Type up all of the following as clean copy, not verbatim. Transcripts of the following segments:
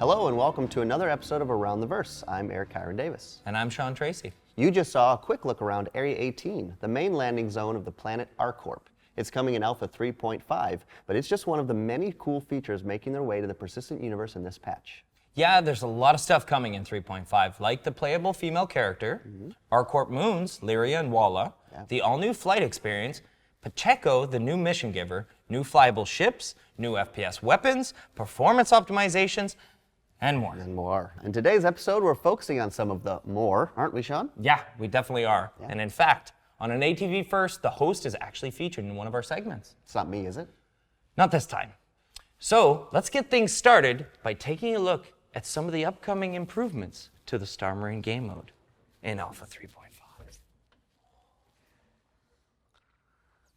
Hello and welcome to another episode of Around the Verse. I'm Eric Kyron Davis. And I'm Sean Tracy. You just saw a quick look around Area 18, the main landing zone of the planet Arcorp. It's coming in Alpha 3.5, but it's just one of the many cool features making their way to the persistent universe in this patch. Yeah, there's a lot of stuff coming in 3.5, like the playable female character, Arcorp moons, Lyria and Walla, the all-new flight experience, Pacheco, the new mission giver, new flyable ships, new FPS weapons, performance optimizations, and more. In today's episode, we're focusing on some of the more, aren't we, Sean? Yeah, we definitely are. Yeah. And in fact, on an ATV First, the host is actually featured in one of our segments. It's not me, is it? Not this time. So let's get things started by taking a look at some of the upcoming improvements to the Star Marine game mode in Alpha 3.5.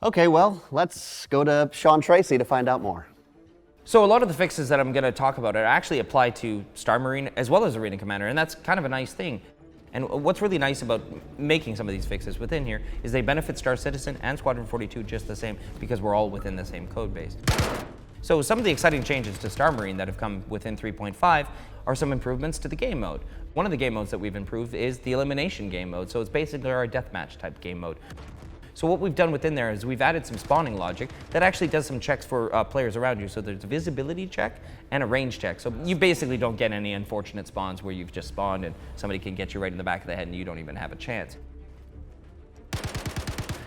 Okay, well, let's go to Sean Tracy to find out more. So a lot of the fixes that I'm going to talk about are actually apply to Star Marine as well as Arena Commander, and that's kind of a nice thing. And what's really nice about making some of these fixes within here is they benefit Star Citizen and Squadron 42 just the same because we're all within the same code base. So some of the exciting changes to Star Marine that have come within 3.5 are some improvements to the game mode. One of the game modes that we've improved is the elimination game mode, so it's basically our deathmatch type game mode. So what we've done within there is we've added some spawning logic that actually does some checks for players around you. So there's a visibility check and a range check. So you basically don't get any unfortunate spawns where you've just spawned and somebody can get you right in the back of the head and you don't even have a chance.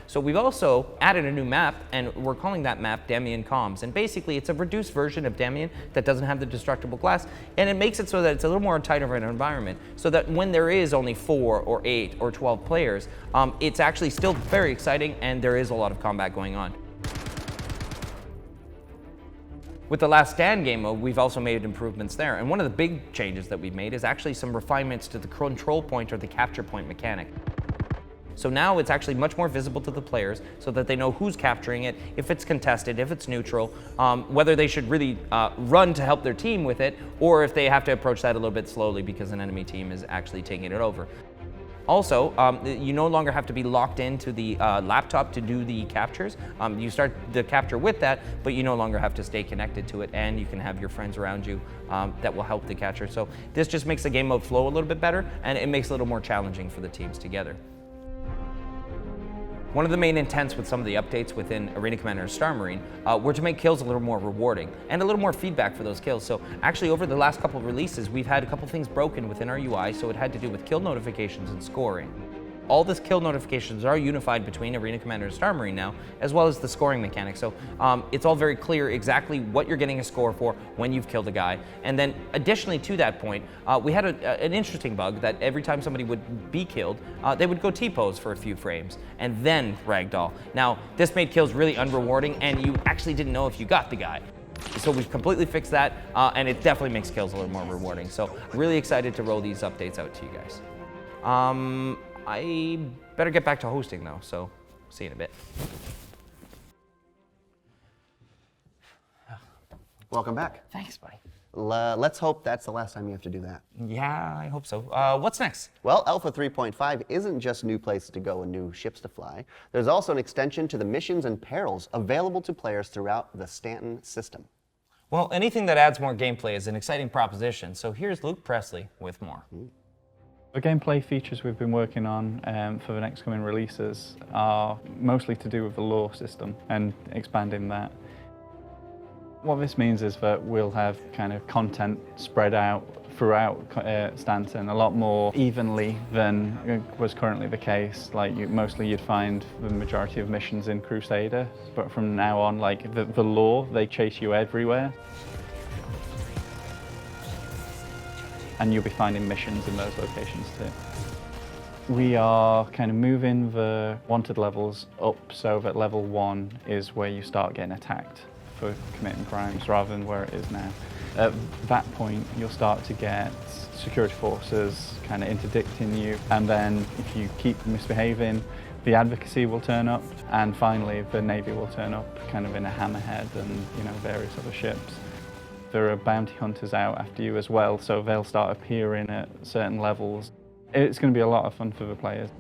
So we've also added a new map, and we're calling that map Damian Comms. And basically, it's a reduced version of Damian that doesn't have the destructible glass, and it makes it so that it's a little more tighter of an environment, so that when there is only 4 or 8 or 12 players, it's actually still very exciting, and there is a lot of combat going on. With the Last Stand game mode, we've also made improvements there, and one of the big changes that we've made is actually some refinements to the control point or the capture point mechanic. So now it's actually much more visible to the players so that they know who's capturing it, if it's contested, if it's neutral, whether they should really run to help their team with it, or if they have to approach that a little bit slowly because an enemy team is actually taking it over. Also, you no longer have to be locked into the laptop to do the captures. You start the capture with that, but you no longer have to stay connected to it, and you can have your friends around you that will help the capture. So this just makes the game mode flow a little bit better, and it makes it a little more challenging for the teams together. One of the main intents with some of the updates within Arena Commander and Star Marine were to make kills a little more rewarding and a little more feedback for those kills. So actually over the last couple of releases, we've had a couple things broken within our UI, so it had to do with kill notifications and scoring. All the kill notifications are unified between Arena Commander and Star Marine now, as well as the scoring mechanics. So it's all very clear exactly what you're getting a score for when you've killed a guy. And then additionally to that point, we had an interesting bug that every time somebody would be killed, they would go T-pose for a few frames and then ragdoll. Now, this made kills really unrewarding, and you actually didn't know if you got the guy. So we've completely fixed that, and it definitely makes kills a little more rewarding. So really excited to roll these updates out to you guys. I better get back to hosting though, so see you in a bit. Welcome back. Thanks, buddy. Let's hope that's the last time you have to do that. Yeah, I hope so. What's next? Well, Alpha 3.5 isn't just new places to go and new ships to fly. There's also an extension to the missions and perils available to players throughout the Stanton system. Well, anything that adds more gameplay is an exciting proposition, so here's Luke Presley with more. The gameplay features we've been working on for the next coming releases are mostly to do with the lore system and expanding that. What this means is that we'll have kind of content spread out throughout Stanton a lot more evenly than was currently the case. Like mostly you'd find the majority of missions in Crusader, but from now on, like the lore, they chase you everywhere. And you'll be finding missions in those locations too. We are kind of moving the wanted levels up so that level 1 is where you start getting attacked for committing crimes rather than where it is now. At that point, you'll start to get security forces kind of interdicting you, and then if you keep misbehaving, the advocacy will turn up, and finally the Navy will turn up kind of in a hammerhead and various other ships. There are bounty hunters out after you as well, so they'll start appearing at certain levels. It's going to be a lot of fun for the players.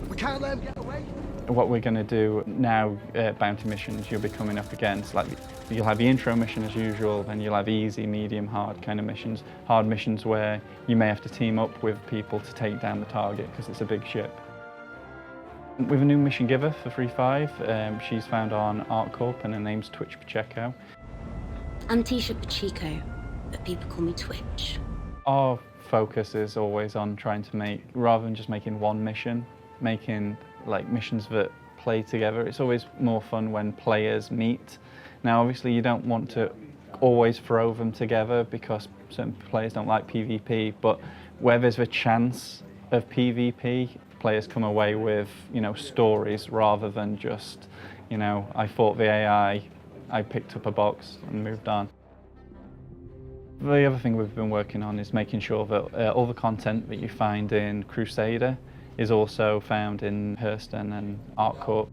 We can't let them get away. What we're going to do now, bounty missions you'll be coming up against, like You'll have the intro mission as usual, then you'll have easy, medium, hard kind of missions. Hard missions where you may have to team up with people to take down the target because it's a big ship. We have a new mission giver for 3.5. She's found on ArcCorp and her name's Twitch Pacheco. I'm Tisha Pacheco, but people call me Twitch. Our focus is always on trying to make, rather than just making one mission, making like missions that play together. It's always more fun when players meet. Now obviously you don't want to always throw them together because certain players don't like PvP, but where there's a chance of PvP, players come away with, stories rather than just, I fought the AI, I picked up a box and moved on. The other thing we've been working on is making sure that all the content that you find in Crusader is also found in Hurston and ArcCorp.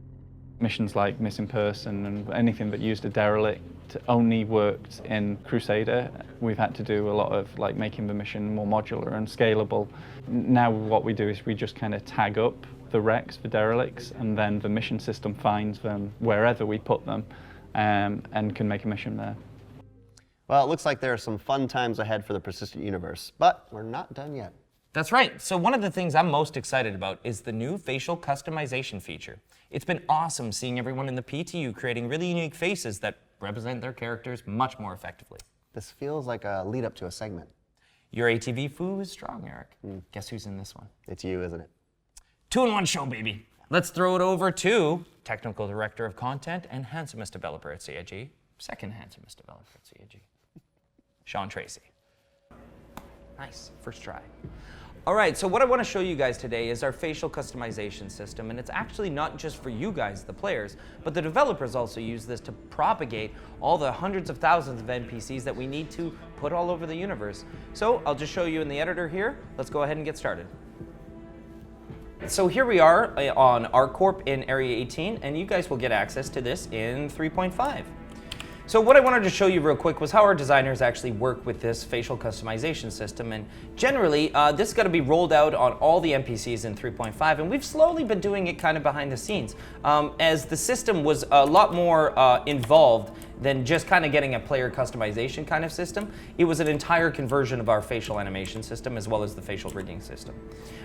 Missions like Missing Person and anything that used a derelict only worked in Crusader. We've had to do a lot of making the mission more modular and scalable. Now what we do is we just kind of tag up the wrecks for derelicts, and then the mission system finds them wherever we put them and can make a mission there. Well, it looks like there are some fun times ahead for the persistent universe, but we're not done yet. That's right. So one of the things I'm most excited about is the new facial customization feature. It's been awesome seeing everyone in the PTU creating really unique faces that represent their characters much more effectively. This feels like a lead up to a segment. Your ATV foo is strong, Eric. Guess who's in this one? It's you, isn't it? 2-in-1 show, baby. Let's throw it over to Technical Director of Content and handsomest developer at CIG, second handsomest developer at CIG, Sean Tracy. Nice, first try. All right, so what I want to show you guys today is our facial customization system, and it's actually not just for you guys, the players, but the developers also use this to propagate all the hundreds of thousands of NPCs that we need to put all over the universe. So I'll just show you in the editor here. Let's go ahead and get started. So here we are on ArcCorp in Area 18, and you guys will get access to this in 3.5. So what I wanted to show you real quick was how our designers actually work with this facial customization system. And generally, this is going to be rolled out on all the NPCs in 3.5, and we've slowly been doing it kind of behind the scenes. As the system was a lot more involved than just kind of getting a player customization kind of system, it was an entire conversion of our facial animation system as well as the facial rigging system.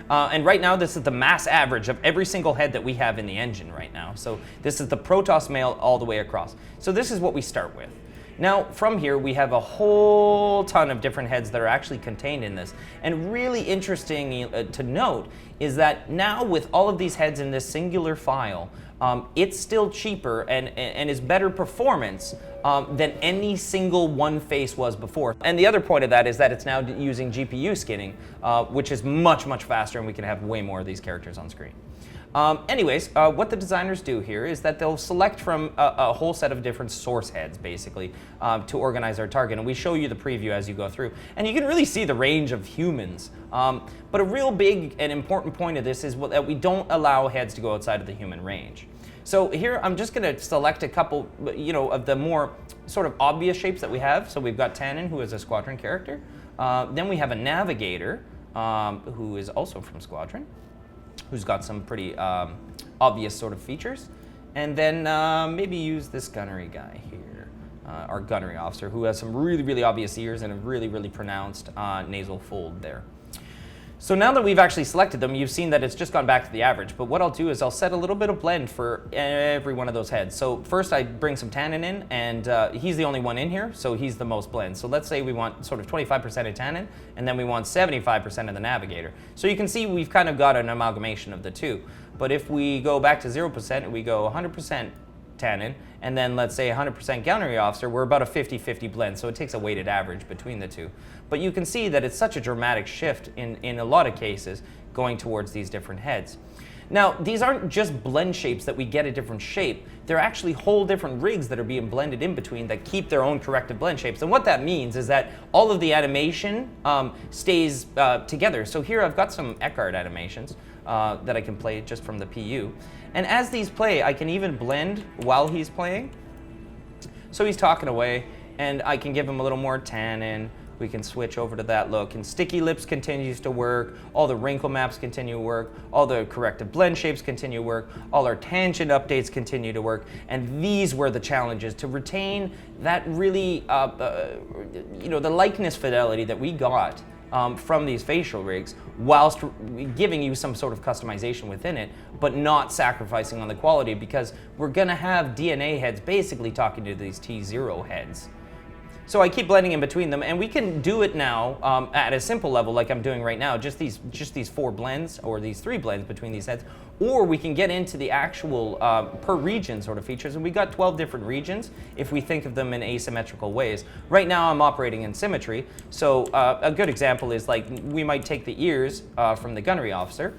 And right now, this is the mass average of every single head that we have in the engine right now. So this is the Protoss male all the way across. So this is what we start with. Now, from here, we have a whole ton of different heads that are actually contained in this. And really interesting to note is that now with all of these heads in this singular file, it's still cheaper and is better performance than any single one face was before. And the other point of that is that it's now using GPU skinning, which is much, much faster, and we can have way more of these characters on screen. Anyways, what the designers do here is that they'll select from a whole set of different source heads, basically, to organize our target. And we show you the preview as you go through. And you can really see the range of humans. But a real big and important point of this is that we don't allow heads to go outside of the human range. So here, I'm just going to select a couple, of the more sort of obvious shapes that we have. So we've got Tannen, who is a Squadron character. Then we have a Navigator, who is also from Squadron, who's got some pretty obvious sort of features. And then maybe use this gunnery guy here, our gunnery officer, who has some really, really obvious ears and a really, really pronounced nasal fold there. So now that we've actually selected them, you've seen that it's just gone back to the average. But what I'll do is I'll set a little bit of blend for every one of those heads. So first I bring some Tannen in, and he's the only one in here, so he's the most blend. So let's say we want sort of 25% of Tannen, and then we want 75% of the Navigator. So you can see we've kind of got an amalgamation of the two. But if we go back to 0% and we go 100% Tannen, and then let's say 100% gunnery officer, we're about a 50-50 blend, so it takes a weighted average between the two. But you can see that it's such a dramatic shift in a lot of cases going towards these different heads. Now, these aren't just blend shapes that we get a different shape. They're actually whole different rigs that are being blended in between that keep their own corrective blend shapes. And what that means is that all of the animation stays together. So here I've got some Eckhart animations that I can play just from the PU. And as these play, I can even blend while he's playing. So he's talking away, and I can give him a little more Tannen, We can switch over to that look, and sticky lips continues to work, all the wrinkle maps continue to work, all the corrective blend shapes continue to work, all our tangent updates continue to work, and these were the challenges to retain that really, the likeness fidelity that we got from these facial rigs, whilst giving you some sort of customization within it, but not sacrificing on the quality, because we're gonna have DNA heads basically talking to these T0 heads. So I keep blending in between them, and we can do it now at a simple level like I'm doing right now, just these 4 blends, or these 3 blends between these heads, or we can get into the actual per region sort of features, and we got 12 different regions if we think of them in asymmetrical ways. Right now I'm operating in symmetry, so a good example is like we might take the ears from the gunnery officer.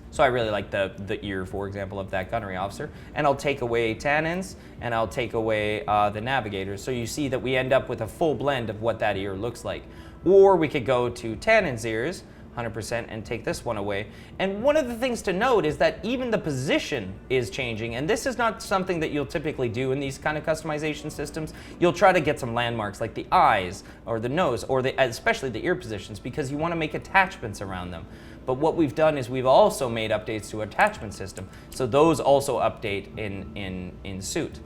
So I really like the ear, for example, of that gunnery officer. And I'll take away tannins, and I'll take away the navigators. So you see that we end up with a full blend of what that ear looks like. Or we could go to tannins ears, 100%, and take this one away. And one of the things to note is that even the position is changing. And this is not something that you'll typically do in these kind of customization systems. You'll try to get some landmarks like the eyes or the nose, or especially the ear positions, because you want to make attachments around them. But what we've done is we've also made updates to attachment system. So those also update in suit.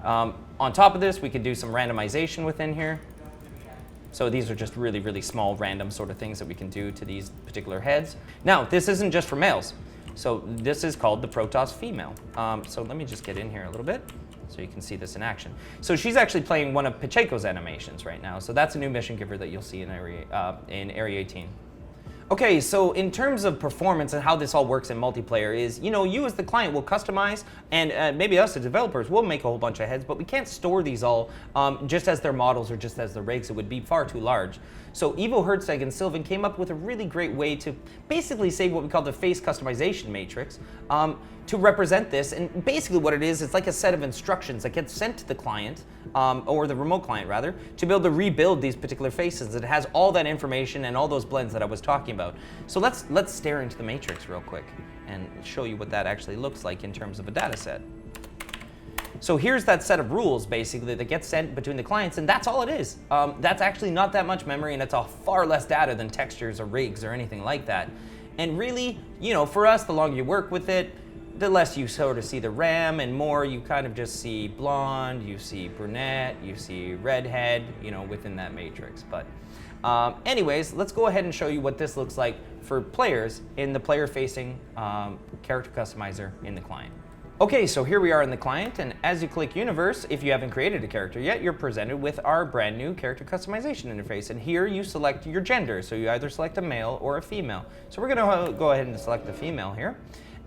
On top of this, we could do some randomization within here. So these are just really, really small random sort of things that we can do to these particular heads. Now, this isn't just for males. So this is called the Protoss female. So let me just get in here a little bit so you can see this in action. So she's actually playing one of Pacheco's animations right now. So that's a new mission giver that you'll see in Area 18. Okay, so in terms of performance and how this all works in multiplayer is, you as the client will customize, and maybe us as developers will make a whole bunch of heads, but we can't store these all just as their models or just as the rigs. It would be far too large. So Ivo Hertzeg and Sylvan came up with a really great way to basically save what we call the face customization matrix to represent this. And basically what it is, it's like a set of instructions that gets sent to the client, or the remote client rather, to be able to rebuild these particular faces. It has all that information and all those blends that I was talking about. So let's stare into the matrix real quick and show you what that actually looks like in terms of a data set. So here's that set of rules basically that gets sent between the clients, and that's all it is. That's actually not that much memory, and it's a far less data than textures or rigs or anything like that. And really, for us, the longer you work with it, the less you sort of see the RAM, and more you kind of just see blonde, you see brunette, you see redhead, within that matrix. But anyways, let's go ahead and show you what this looks like for players in the player-facing character customizer in the client. Okay, so here we are in the client, and as you click Universe, if you haven't created a character yet, you're presented with our brand new character customization interface, and here you select your gender, so you either select a male or a female. So we're gonna go ahead and select the female here.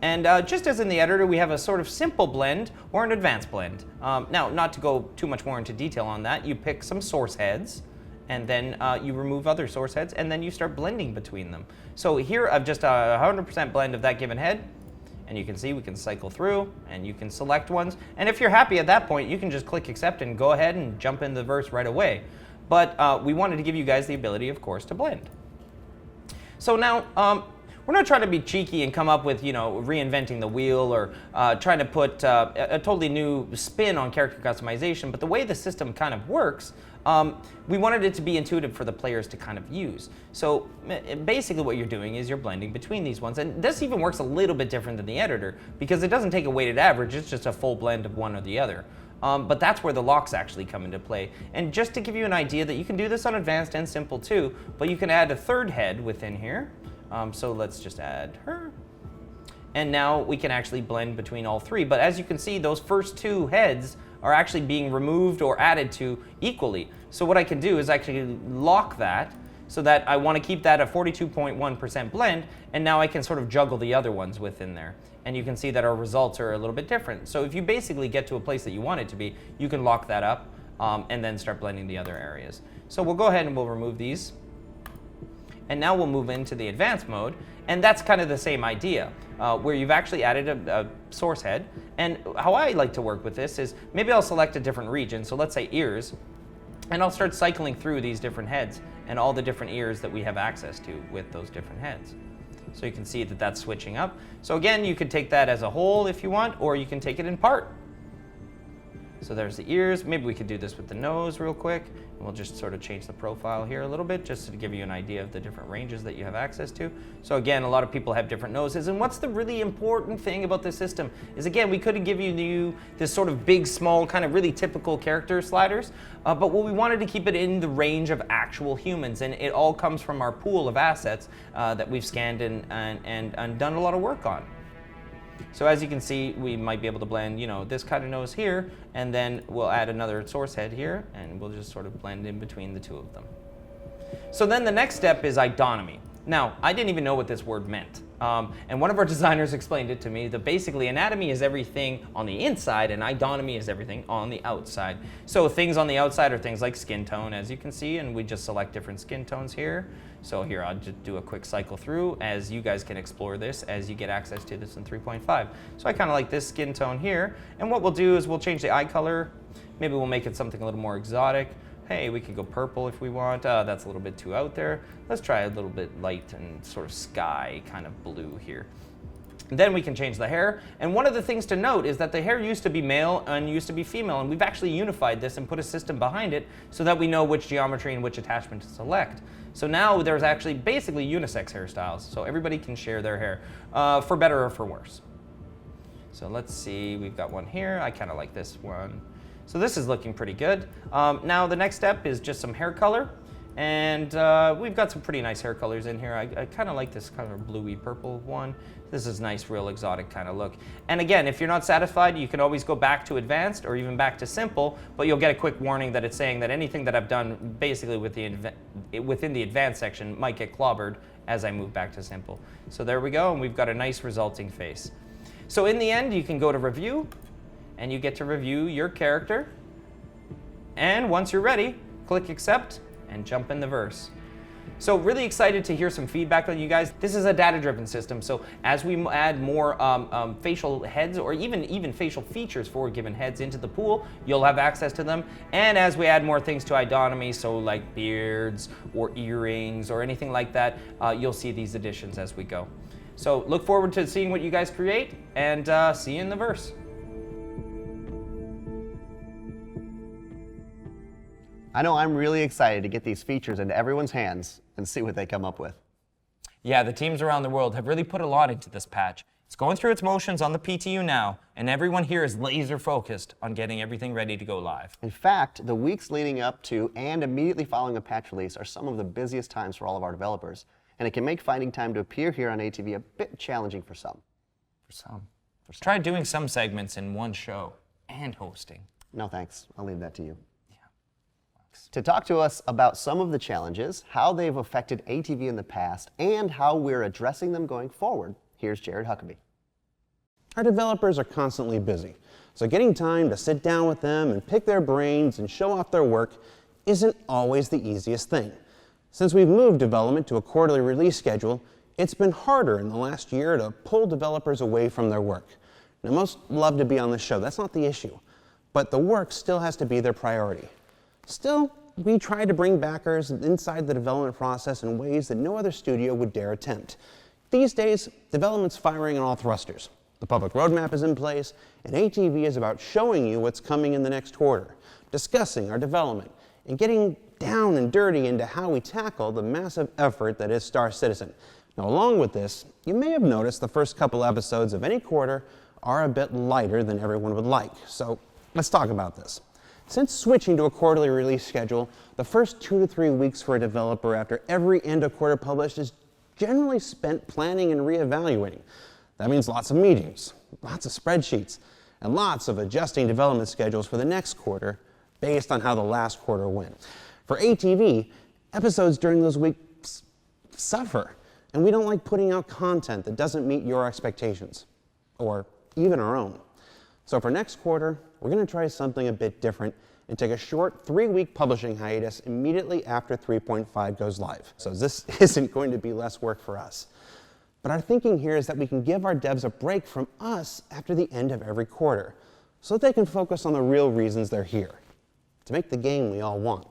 And just as in the editor, we have a sort of simple blend or an advanced blend. Now, not to go too much more into detail on that, you pick some source heads, and then you remove other source heads, and then you start blending between them. So here I've just a 100% blend of that given head, and you can see we can cycle through, and you can select ones. And if you're happy at that point, you can just click accept and go ahead and jump into the verse right away. But we wanted to give you guys the ability, of course, to blend. So now, we're not trying to be cheeky and come up with, reinventing the wheel or trying to put a totally new spin on character customization, but the way the system kind of works, we wanted it to be intuitive for the players to kind of use. So basically what you're doing is you're blending between these ones, and this even works a little bit different than the editor because it doesn't take a weighted average, it's just a full blend of one or the other. But that's where the locks actually come into play. And just to give you an idea that you can do this on advanced and simple too, but you can add a third head within here. So let's just add her. And now we can actually blend between all three. But as you can see, those first two heads are actually being removed or added to equally. So what I can do is actually lock that so that I want to keep that a 42.1% blend, and now I can sort of juggle the other ones within there. And you can see that our results are a little bit different. So if you basically get to a place that you want it to be, you can lock that up and then start blending the other areas. So we'll go ahead and we'll remove these. And now we'll move into the advanced mode, and that's kind of the same idea, where you've actually added a source head. And how I like to work with this is maybe I'll select a different region, so let's say ears, and I'll start cycling through these different heads and all the different ears that we have access to with those different heads. So you can see that that's switching up. So again, you could take that as a whole if you want, or you can take it in part. So there's the ears. Maybe we could do this with the nose real quick. And we'll just sort of change the profile here a little bit just to give you an idea of the different ranges that you have access to. So again, a lot of people have different noses. And what's the really important thing about this system is, again, we could have given you this sort of big, small, kind of really typical character sliders. But what we wanted to keep it in the range of actual humans. And it all comes from our pool of assets that we've scanned and done a lot of work on. So as you can see, we might be able to blend, this kind of nose here, and then we'll add another source head here, and we'll just sort of blend in between the two of them. So then the next step is idonomy. Now, I didn't even know what this word meant. And one of our designers explained it to me that basically anatomy is everything on the inside and idonomy is everything on the outside. So things on the outside are things like skin tone, as you can see, and we just select different skin tones here. So here, I'll just do a quick cycle through as you guys can explore this as you get access to this in 3.5. So I kind of like this skin tone here. And what we'll do is we'll change the eye color. Maybe we'll make it something a little more exotic. Hey, we could go purple if we want. That's a little bit too out there. Let's try a little bit light and sort of sky kind of blue here. Then we can change the hair. And one of the things to note is that the hair used to be male and used to be female. And we've actually unified this and put a system behind it so that we know which geometry and which attachment to select. So now there's actually basically unisex hairstyles. So everybody can share their hair for better or for worse. So let's see, we've got one here. I kind of like this one. So this is looking pretty good. Now the next step is just some hair color. And we've got some pretty nice hair colors in here. I kind of like this kind of bluey purple one. This is nice, real exotic kind of look. And again, if you're not satisfied, you can always go back to advanced or even back to simple, but you'll get a quick warning that it's saying that anything that I've done basically within the advanced section might get clobbered as I move back to simple. So there we go, and we've got a nice resulting face. So in the end, you can go to review, and you get to review your character. And once you're ready, click accept and jump in the verse. So really excited to hear some feedback on you guys. This is a data-driven system, so as we add more facial heads or even facial features for given heads into the pool, you'll have access to them. And as we add more things to idonomy, so like beards or earrings or anything like that, you'll see these additions as we go. So look forward to seeing what you guys create, and see you in the verse. I know I'm really excited to get these features into everyone's hands and see what they come up with. Yeah, the teams around the world have really put a lot into this patch. It's going through its motions on the PTU now, and everyone here is laser focused on getting everything ready to go live. In fact, the weeks leading up to and immediately following a patch release are some of the busiest times for all of our developers, and it can make finding time to appear here on ATV a bit challenging for some. Try doing some segments in one show and hosting. No thanks, I'll leave that to you. To talk to us about some of the challenges, how they've affected ATV in the past, and how we're addressing them going forward, here's Jared Huckabee. Our developers are constantly busy, so getting time to sit down with them and pick their brains and show off their work isn't always the easiest thing. Since we've moved development to a quarterly release schedule, it's been harder in the last year to pull developers away from their work. Now, most love to be on the show, that's not the issue, but the work still has to be their priority. Still, we try to bring backers inside the development process in ways that no other studio would dare attempt. These days, development's firing on all thrusters. The public roadmap is in place, and ATV is about showing you what's coming in the next quarter, discussing our development, and getting down and dirty into how we tackle the massive effort that is Star Citizen. Now, along with this, you may have noticed the first couple episodes of any quarter are a bit lighter than everyone would like, so let's talk about this. Since switching to a quarterly release schedule, the first 2 to 3 weeks for a developer after every end of quarter published is generally spent planning and reevaluating. That means lots of meetings, lots of spreadsheets, and lots of adjusting development schedules for the next quarter based on how the last quarter went. For ATV, episodes during those weeks suffer, and we don't like putting out content that doesn't meet your expectations, or even our own. So for next quarter, we're going to try something a bit different and take a short 3-week publishing hiatus immediately after 3.5 goes live. So this isn't going to be less work for us. But our thinking here is that we can give our devs a break from us after the end of every quarter, so that they can focus on the real reasons they're here, to make the game we all want.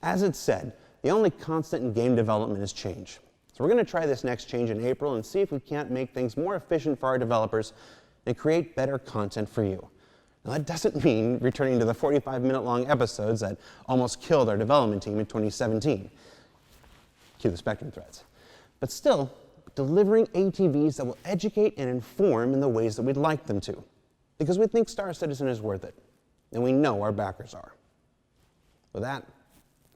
As it's said, the only constant in game development is change. So we're going to try this next change in April and see if we can't make things more efficient for our developers and create better content for you. Now, that doesn't mean returning to the 45-minute-long episodes that almost killed our development team in 2017. Cue the Spectrum threads. But still, delivering ATVs that will educate and inform in the ways that we'd like them to. Because we think Star Citizen is worth it. And we know our backers are. With that,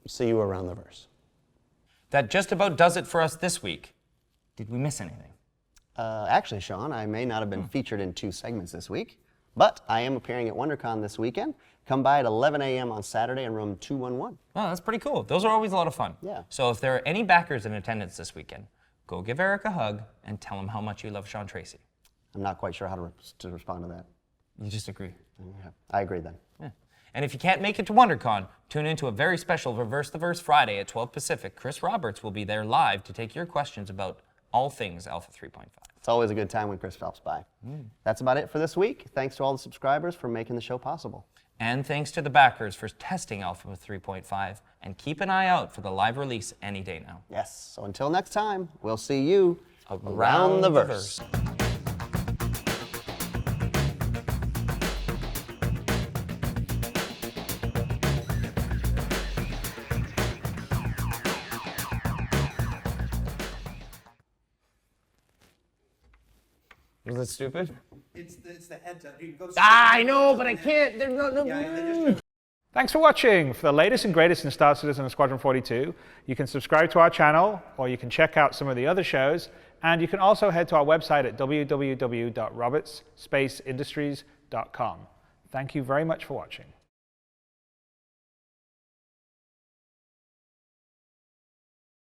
see you around the verse. That just about does it for us this week. Did we miss anything? Actually, Sean, I may not have been featured in 2 segments this week, but I am appearing at WonderCon this weekend. Come by at 11 a.m. on Saturday in room 211. Oh, that's pretty cool. Those are always a lot of fun. Yeah. So if there are any backers in attendance this weekend, go give Eric a hug and tell him how much you love Sean Tracy. I'm not quite sure how to respond to that. You just agree. Yeah, I agree then. Yeah. And if you can't make it to WonderCon, tune into a very special Reverse the Verse Friday at 12 Pacific. Chris Roberts will be there live to take your questions about all things Alpha 3.5. It's always a good time when Chris stops by. That's about it for this week. Thanks to all the subscribers for making the show possible. And thanks to the backers for testing Alpha 3.5. And keep an eye out for the live release any day now. Yes, so until next time, we'll see you around the verse. Was that stupid? It's the heads up. You go I know, but I can't. There's no. Thanks for watching. For the latest and greatest in Star Citizen and Squadron 42, you can subscribe to our channel, or you can check out some of the other shows, and you can also head to our website at www.robertsspaceindustries.com. Thank you very much for watching.